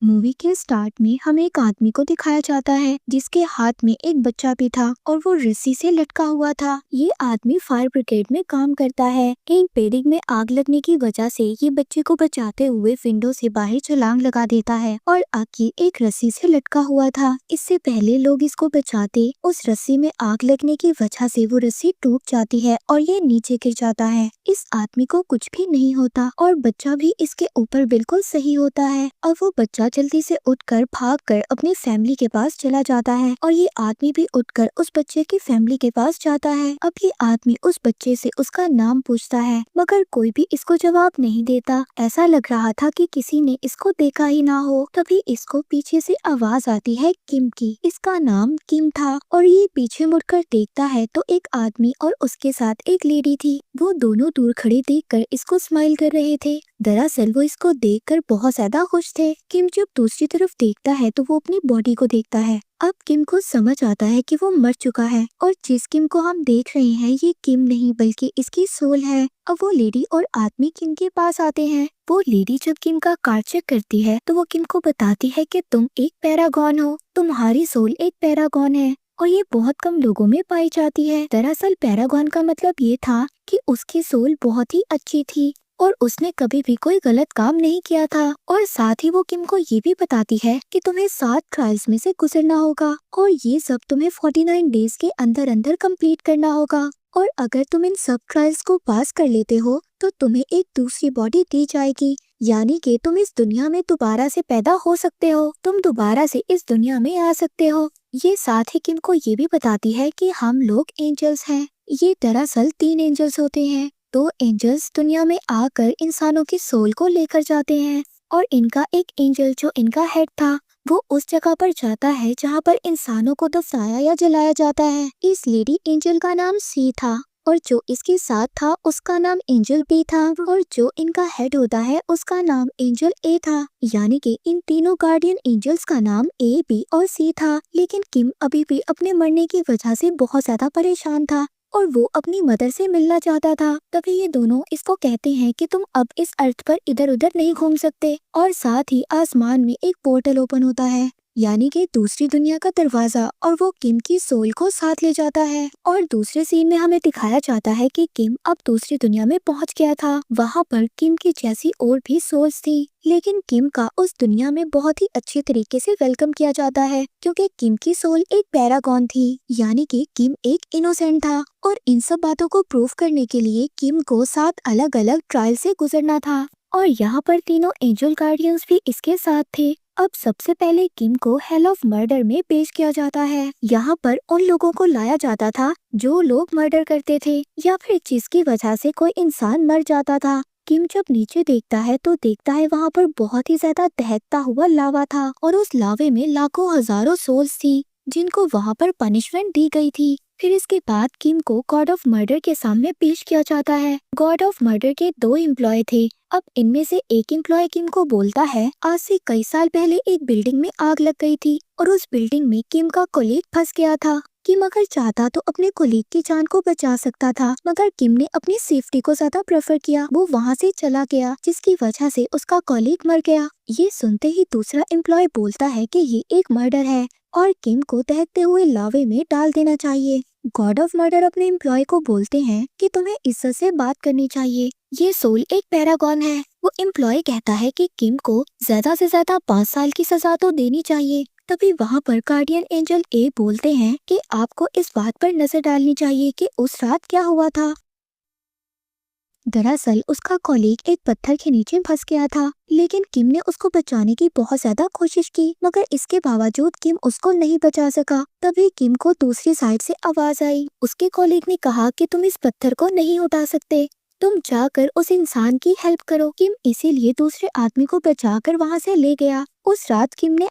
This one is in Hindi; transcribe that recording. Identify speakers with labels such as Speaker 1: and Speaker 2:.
Speaker 1: मूवी के स्टार्ट में हमें एक आदमी को दिखाया जाता है जिसके हाथ में एक बच्चा भी था और वो रस्सी से लटका हुआ था। ये आदमी फायर ब्रिगेड में काम करता है। एक बिल्डिंग में आग लगने की वजह से ये बच्चे को बचाते हुए विंडो से बाहर छलांग लगा देता है और आगे एक रस्सी से लटका हुआ था। इससे पहले लोग इसको बचाते, उस रस्सी में आग लगने की वजह से वो रस्सी टूट जाती है और ये नीचे गिर जाता है। इस आदमी को कुछ भी नहीं होता और बच्चा भी इसके ऊपर बिल्कुल सही होता है। अब वो बच्चा जल्दी से उठकर भागकर अपनी फैमिली के पास चला जाता है और ये आदमी भी उठकर उस बच्चे की फैमिली के पास जाता है। अब ये आदमी उस बच्चे से उसका नाम पूछता है मगर कोई भी इसको जवाब नहीं देता। ऐसा लग रहा था कि किसी ने इसको देखा ही ना हो। तभी इसको पीछे से आवाज आती है किम की। इसका नाम किम था और ये पीछे मुड़कर देखता है तो एक आदमी और उसके साथ एक लेडी थी। वो दोनों दूर खड़े देखकर इसको स्माइल कर रहे थे। दरअसल वो इसको देखकर बहुत ज्यादा खुश थे। किम जब दूसरी तरफ देखता है तो वो अपनी बॉडी को देखता है। अब किम को समझ आता है कि वो मर चुका है और जिस किम को हम देख रहे हैं ये किम नहीं बल्कि इसकी सोल है। अब वो लेडी और आदमी किम के पास आते हैं। वो लेडी जब किम का कार्ड चेक करती है तो वो किम को बताती है कि तुम एक पैरागॉन हो, तुम्हारी सोल एक पैरागॉन है और ये बहुत कम लोगों में पाई जाती है। दरअसल पैरागॉन का मतलब ये था कि उसकी सोल बहुत ही अच्छी थी और उसने कभी भी कोई गलत काम नहीं किया था। और साथ ही वो किम को ये भी बताती है कि तुम्हें 7 ट्रायल्स में से गुजरना होगा और ये सब तुम्हें 49 डेज के अंदर अंदर कंप्लीट करना होगा। और अगर तुम इन सब ट्रायल्स को पास कर लेते हो तो तुम्हें एक दूसरी बॉडी दी जाएगी, यानी कि तुम इस दुनिया में दोबारा से पैदा हो सकते हो, तुम दोबारा से इस दुनिया में आ सकते हो। ये साथ ही किम को ये भी बताती है कि हम लोग एंजल्स हैं। ये दरअसल 3 एंजल्स होते हैं। 2 एंजल्स दुनिया में आकर इंसानों की सोल को लेकर जाते हैं और इनका एक एंजल जो इनका हेड था वो उस जगह पर जाता है जहाँ पर इंसानों को दफनाया या जलाया जाता है। इस लेडी एंजल का नाम सी था और जो इसके साथ था उसका नाम एंजल बी था और जो इनका हेड होता है उसका नाम एंजल ए था। यानी कि इन तीनों गार्डियन एंजल्स का नाम ए, बी और सी था। लेकिन किम अभी भी अपने मरने की वजह से बहुत ज्यादा परेशान था और वो अपनी मदर से मिलना चाहता था। तभी ये दोनों इसको कहते हैं कि तुम अब इस अर्थ पर इधर उधर नहीं घूम सकते और साथ ही आसमान में एक पोर्टल ओपन होता है, यानी कि दूसरी दुनिया का दरवाजा, और वो किम की सोल को साथ ले जाता है। और दूसरे सीन में हमें दिखाया जाता है कि किम अब दूसरी दुनिया में पहुंच गया था। वहां पर किम की जैसी और भी सोल्स थी, लेकिन किम का उस दुनिया में बहुत ही अच्छे तरीके से वेलकम किया जाता है क्योंकि किम की सोल एक पैरागॉन थी, यानी कि किम एक इनोसेंट था। और इन सब बातों को प्रूव करने के लिए किम को 7 अलग अलग ट्रायल से गुजरना था और यहाँ पर तीनों एंजल गार्डियंस भी इसके साथ थे। अब सबसे पहले किम को हेल ऑफ मर्डर में पेश किया जाता है। यहाँ पर उन लोगों को लाया जाता था जो लोग मर्डर करते थे या फिर जिसकी वजह से कोई इंसान मर जाता था। किम जब नीचे देखता है तो देखता है वहाँ पर बहुत ही ज्यादा दहकता हुआ लावा था और उस लावे में लाखों हजारों सोल्स थी जिनको वहाँ पर पनिशमेंट दी गई थी। फिर इसके बाद किम को गॉड ऑफ मर्डर के सामने पेश किया जाता है। गॉड ऑफ मर्डर के 2 एम्प्लॉय थे। अब इनमें से एक एम्प्लॉय किम को बोलता है आज से कई साल पहले एक बिल्डिंग में आग लग गई थी और उस बिल्डिंग में किम का कोलीग फंस गया था। किम अगर चाहता तो अपने कोलीग की जान को बचा सकता था, मगर किम ने अपनी सेफ्टी को ज्यादा प्रेफर किया। वो वहाँ से चला गया जिसकी वजह से उसका कोलीग मर गया। ये सुनते ही दूसरा एम्प्लॉय बोलता है कि ये एक मर्डर है और किम को दहकते हुए लावे में डाल देना चाहिए। गॉड ऑफ मर्डर अपने एम्प्लॉय को बोलते हैं कि तुम्हें इज्जत से बात करनी चाहिए, ये सोल एक पैरागॉन है। वो एम्प्लॉय कहता है कि किम को ज्यादा से ज्यादा 5 साल की सजा तो देनी चाहिए। तभी वहाँ पर गार्डियन एंजल ए बोलते हैं कि आपको इस बात पर नजर डालनी चाहिए कि उस रात क्या हुआ था। दरअसल उसका कॉलीग एक पत्थर के नीचे फंस गया था, लेकिन किम ने उसको बचाने की बहुत ज्यादा कोशिश की, मगर इसके बावजूद किम उसको नहीं बचा सका। तभी किम को दूसरी साइड से आवाज आई। उसके कॉलीग ने कहा कि तुम इस पत्थर को नहीं उठा सकते, तुम जाकर उस इंसान की हेल्प करो। किम इसीलिए दूसरे आदमी को बचाकर वहाँ से ले गया। उस रात किम ने